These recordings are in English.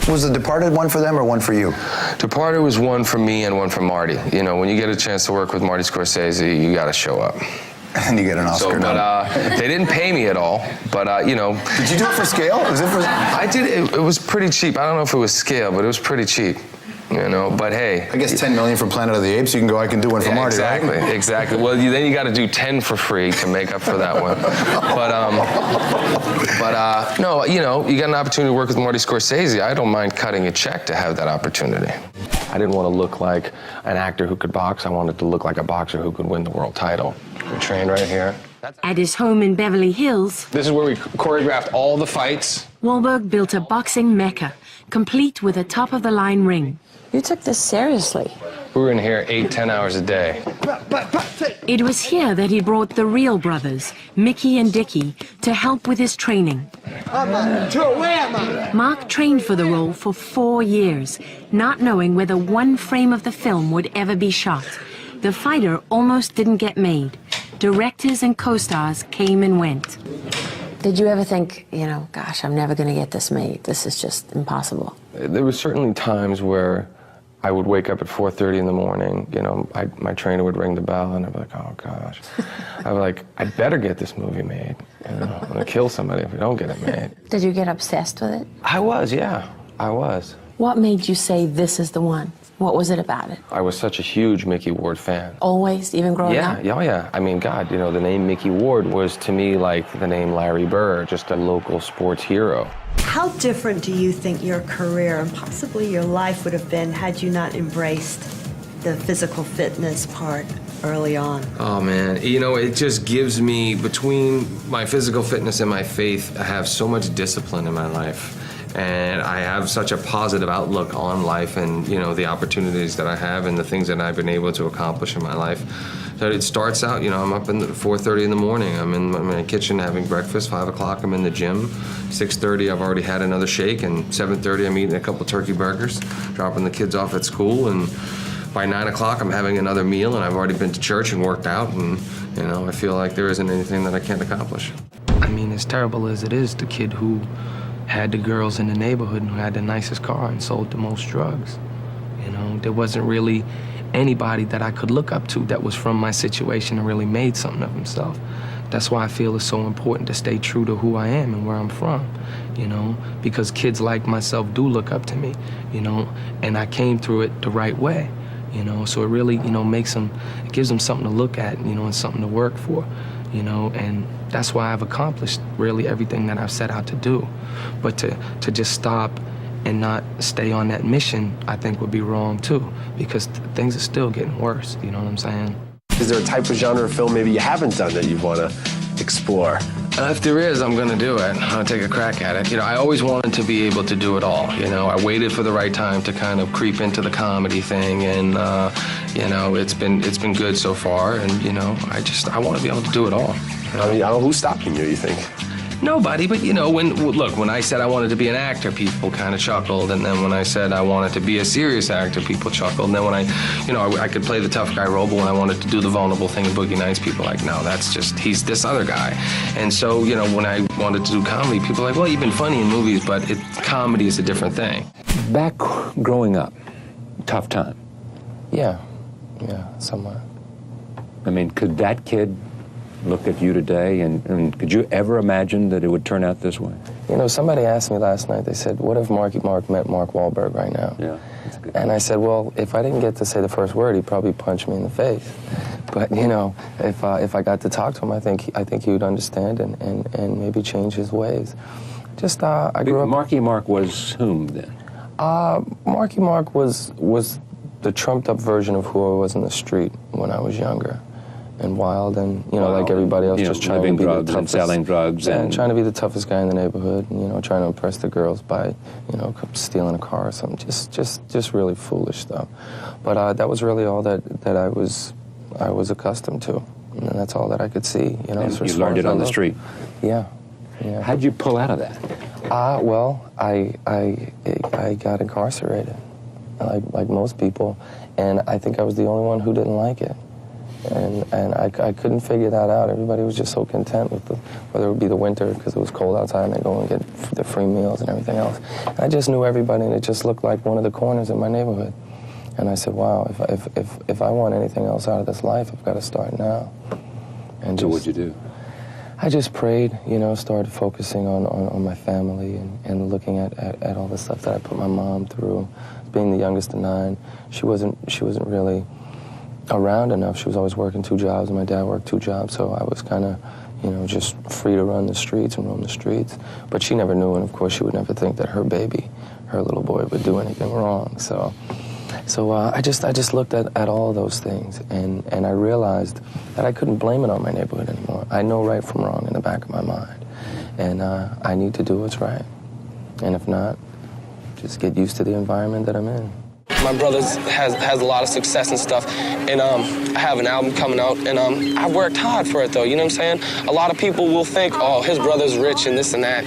Was The Departed one for them or one for you? Departed was one for me and one for Marty. You know, when you get a chance to work with Marty Scorsese, you got to show up. And you get an Oscar. So, but they didn't pay me at all. But you know, did you do it for scale? Was it for? I did. It was pretty cheap. I don't know if it was scale, but it was pretty cheap. You know, but hey. I guess 10 million for Planet of the Apes. You can go. I can do one for Marty, exactly, right? Exactly. Well, then you got to do 10 for free to make up for that one. But no, you know, you got an opportunity to work with Marty Scorsese. I don't mind cutting a check to have that opportunity. I didn't want to look like an actor who could box. I wanted to look like a boxer who could win the world title. We trained right here. At his home in Beverly Hills, This is where we choreographed all the fights. Wahlberg built a boxing mecca, complete with a top-of-the-line ring. You took this seriously. We were in here 8-10 hours a day. It was here that he brought the real brothers, Mickey and Dickie, to help with his training. Mark trained for the role for 4 years, not knowing whether one frame of the film would ever be shot. The fighter almost didn't get made. Directors and co-stars came and went. Did you ever think, you know, gosh, I'm never going to get this made. This is just impossible. There were certainly times where I would wake up at 4:30 in the morning, you know, my trainer would ring the bell and I'd be like, oh gosh. I'd be like, I better get this movie made. You know, I'm gonna kill somebody if we don't get it made. Did you get obsessed with it? I was, yeah, I was. What made you say this is the one? What was it about it? I was such a huge Mickey Ward fan. Always, even growing up? Yeah, oh yeah. I mean, God, you know, the name Mickey Ward was to me like the name Larry Bird, just a local sports hero. How different do you think your career and possibly your life would have been had you not embraced the physical fitness part early on? Oh man, you know, it just gives me, between my physical fitness and my faith, I have so much discipline in my life. And I have such a positive outlook on life and, you know, the opportunities that I have and the things that I've been able to accomplish in my life. So it starts out, you know, I'm up at 4:30 in the morning. I'm in my kitchen having breakfast. 5 o'clock, I'm in the gym. 6:30, I've already had another shake. And 7:30, I'm eating a couple turkey burgers, dropping the kids off at school. And by 9 o'clock, I'm having another meal. And I've already been to church and worked out. And, you know, I feel like there isn't anything that I can't accomplish. I mean, as terrible as it is, the kid who had the girls in the neighborhood and who had the nicest car and sold the most drugs. You know, there wasn't really anybody that I could look up to that was from my situation and really made something of himself. That's why I feel it's so important to stay true to who I am and where I'm from, you know, because kids like myself do look up to me, you know, and I came through it the right way, you know, so it really, you know, it gives them something to look at, you know, and something to work for, you know, and that's why I've accomplished really everything that I've set out to do. But to just stop and not stay on that mission, I think would be wrong too, because things are still getting worse, you know what I'm saying? Is there a type of genre of film maybe you haven't done that you want to explore? If there is, I'm gonna do it. I'll take a crack at it. You know, I always wanted to be able to do it all. You know, I waited for the right time to kind of creep into the comedy thing, and you know, it's been good so far. And you know, I want to be able to do it all. I mean, I don't know who's stopping you think? Nobody, but you know, when I said I wanted to be an actor, people kind of chuckled, and then when I said I wanted to be a serious actor, people chuckled, and then when I could play the tough guy role, but when I wanted to do the vulnerable thing in Boogie Nights, people were like, no, that's just, he's this other guy. And so, you know, when I wanted to do comedy, people were like, well, you've been funny in movies, but comedy is a different thing. Back growing up, tough time. Yeah, somewhat. I mean, could that kid look at you today, and could you ever imagine that it would turn out this way? You know, somebody asked me last night, they said, what if Marky Mark met Mark Wahlberg right now? Yeah, that's good. And I said, well, if I didn't get to say the first word, he'd probably punch me in the face. But, you know, if I got to talk to him, I think he would understand and maybe change his ways. Just, I grew up... Marky Mark was whom, then? Marky Mark was the trumped-up version of who I was in the street when I was younger. And wild, and you know, like everybody else, just trying to be the toughest, and selling drugs, and trying to be the toughest guy in the neighborhood, and you know, trying to impress the girls by, you know, stealing a car or something, just really foolish stuff. But that was really all that I was accustomed to, and that's all that I could see. You know, and you learned it on the street. Yeah. How'd you pull out of that? Well, I got incarcerated, like most people, and I think I was the only one who didn't like it. And I couldn't figure that out. Everybody was just so content with whether it would be the winter because it was cold outside and they go and get the free meals and everything else. And I just knew everybody, and it just looked like one of the corners in my neighborhood. And I said, wow, if I want anything else out of this life, I've got to start now. And So what'd you do? I just prayed, started focusing on my family and looking at all the stuff that I put my mom through. Being the youngest of 9, she wasn't really around enough. She was always working 2 jobs, and my dad worked 2 jobs, so I was kind of, just free to run the streets and roam the streets. But she never knew, and of course she would never think that her baby, her little boy, would do anything wrong. So I just looked at all those things, and I realized that I couldn't blame it on my neighborhood anymore. I know right from wrong in the back of my mind, and I need to do what's right. And if not, just get used to the environment that I'm in. My brother has a lot of success and stuff, and I have an album coming out, and I worked hard for it, though, you know what I'm saying? A lot of people will think, oh, his brother's rich and this and that,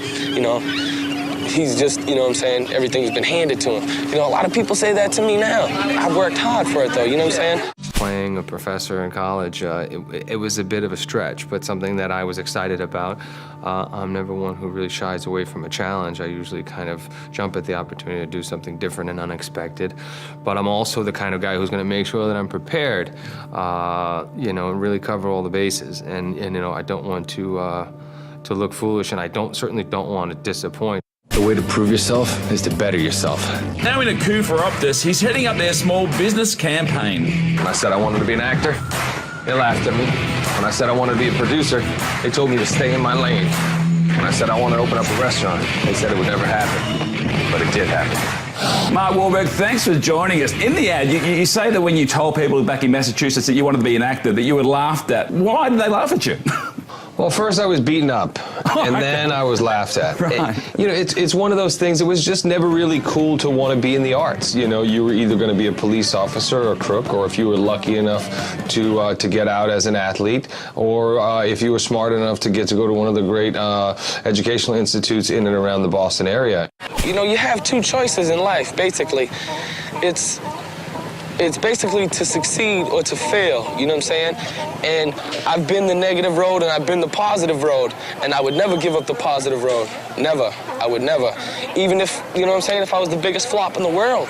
He's just, you know what I'm saying, everything's been handed to him. A lot of people say that to me now. I worked hard for it, though, you know what I'm saying? Playing a professor in college, it was a bit of a stretch, but something that I was excited about. I'm never one who really shies away from a challenge. I usually kind of jump at the opportunity to do something different and unexpected. But I'm also the kind of guy who's going to make sure that I'm prepared, and really cover all the bases. And I don't want to look foolish, and I certainly don't want to disappoint. The way to prove yourself is to better yourself. Now in a coup for Optus, he's heading up their small business campaign. When I said I wanted to be an actor, they laughed at me. When I said I wanted to be a producer, they told me to stay in my lane. When I said I wanted to open up a restaurant, they said it would never happen. But it did happen. Mark Wahlberg, thanks for joining us. In the ad, you say that when you told people back in Massachusetts that you wanted to be an actor, that you were laughed at. Why did they laugh at you? Well, first I was beaten up, and then I was laughed at. Right. It's one of those things. It was just never really cool to want to be in the arts. You were either going to be a police officer or a crook, or if you were lucky enough to get out as an athlete, or if you were smart enough to get to go to one of the great educational institutes in and around the Boston area. You have 2 choices in life, basically. It's basically to succeed or to fail, you know what I'm saying? And I've been the negative road and I've been the positive road, and I would never give up the positive road. Never. I would never. Even if, you know what I'm saying, if I was the biggest flop in the world.